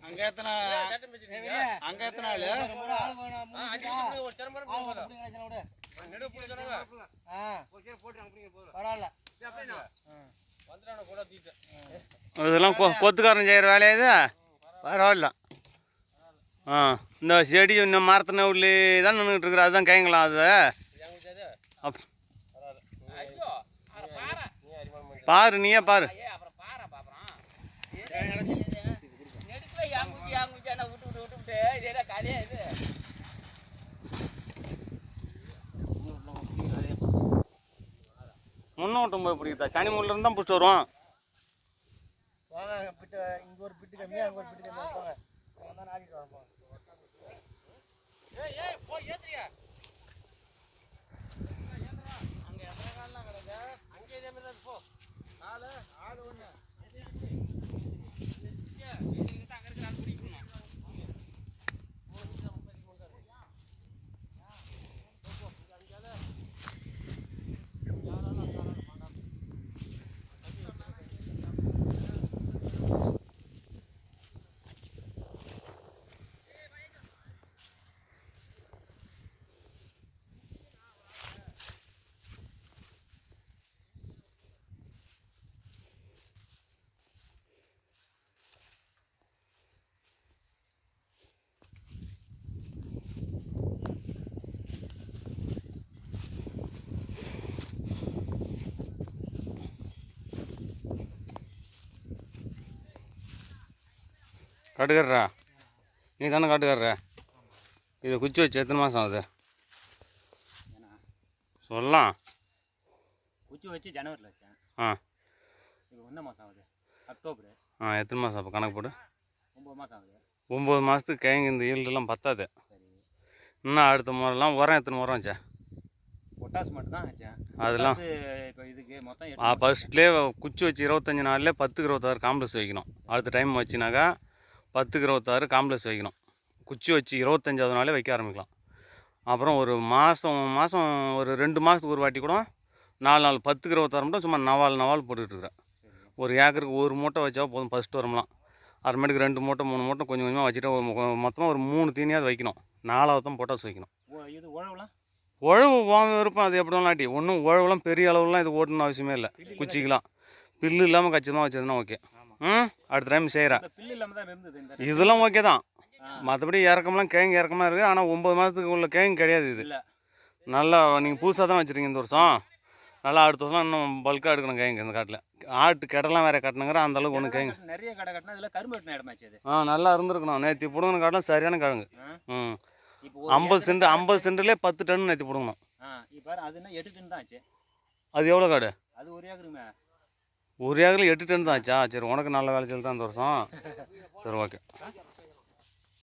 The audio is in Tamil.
அங்க எத்தனை ஆளு இதெல்லாம் கொத்துக்காரன் செய்கிற வேலையா இது பரவாயில்ல. இந்த செடி இன்னும் மரத்தின உள்ளே தான் நின்றுட்டு இருக்கிற அதுதான் கைங்களா அது பாரு நீயே பாரு. முன்னோட்டம் போய் பிடிக்கிறதா சனி முள்ள இருந்தா பிடிச்சிட்டு வருவோம். இங்க ஒரு பிட்டு கம்மி அங்க ஒரு பிட்டு கம்மி ஆடிட்டு வரப்போம். காட்டுக்காரரா நீ தானே காட்டுக்காரர? இதை குச்சி வச்சு எத்தனை மாதம் ஆகுது சொல்லலாம்? குச்சி வச்சு ஜனவரியில் வச்சேன். இது 1 மாதம் ஆகுது, அக்டோபர். எத்தனை மாதம் அப்போ கணக்கு போடு? 9 மாதம் ஆகுது. 9 மாதத்துக்கு கைங்க இந்த ஈல்டெல்லாம் பத்தாது. இன்னும் அடுத்த முறைலாம் உரம் எத்தனை உரம் வச்சா? பொட்டாஸ் மட்டும் தான் வச்சேன். அதெல்லாம் இப்போ இதுக்கு மொத்தம் ஃபஸ்ட்லேயே குச்சி வச்சு 25 நாள்லேயே 10க்கு 26 காம்ப்ளெக்ஸ் வைக்கணும். அடுத்த டைம் வச்சுனாக்கா 10க்கு 26 காம்ப்ளெக்ஸ் வைக்கணும். குச்சி வச்சு 25வது நாளே வைக்க ஆரம்பிக்கலாம். அப்புறம் ஒரு மாதம் ஒரு 2 மாதத்துக்கு ஒரு வாட்டி கூட 4 நாள் 10க்கு 26 மட்டும் சும்மா நவால் போட்டுக்கிட்டுருக்குறேன். ஒரு ஏக்கருக்கு ஒரு மூட்டை வச்சா போதும் ஃபஸ்ட்டு வரலாம். அப்புறமேட்டுக்கு 2 மூட்டை 3 மூட்டை கொஞ்சம் கொஞ்சமாக வச்சுட்டு மொத்தமாக ஒரு 3 தீனியாவது வைக்கணும். 4வது தான் பொட்டாஸ் வைக்கணும். இது உழவுலாம் உழவு வாங்க விருப்பம் அது எப்படி இல்லாட்டி ஒன்றும் உழவுலாம் பெரிய அளவுலாம் இது ஓட்டணும் அவசியமே இல்லை. குச்சிக்கலாம் பில்லு இல்லாமல் கச்சிதமாக வச்சதுன்னா ஓகே. அடுத்த டைம் செய்கிறேன். இதெல்லாம் ஓகே தான். மற்றபடி இறக்கம்லாம் கிழங்கு இறக்கமாக இருக்குது. ஆனால் 9 மாதத்துக்கு உள்ள கிழங்கு கிடையாது இது. நல்லா நீங்கள் புதுசாக தான் வச்சுருக்கீங்க இந்த வருஷம். நல்லா அடுத்த வருஷம் இன்னும் பல்காக எடுக்கணும் கிழங்கு இந்த காட்டில். ஆட்டு கடைலாம் வேறு கட்டணுங்கிற அந்தளவுக்கு ஒன்று கிழங்கு நிறைய கடை கட்டினா இதில் கரும்பு வெட்டின இடமாச்சு. நல்லா இருந்திருக்கணும். நேற்று பிடுங்கின காட்டிலும் சரியான கிழங்கு. 50 சென்ட்லேயே 10 டன் நேற்று பிடுங்கணும். இப்போ அது 8 டன் தான் ஆச்சு. அது எவ்வளோ காடு? அது ஒரு ஏக்கருமே. ஒரு ஏக்கரில் 8 டன் தான் ஆச்சா? சரி உனக்கு நல்ல வேலை தான் இந்த வருஷம். சரி ஓகே.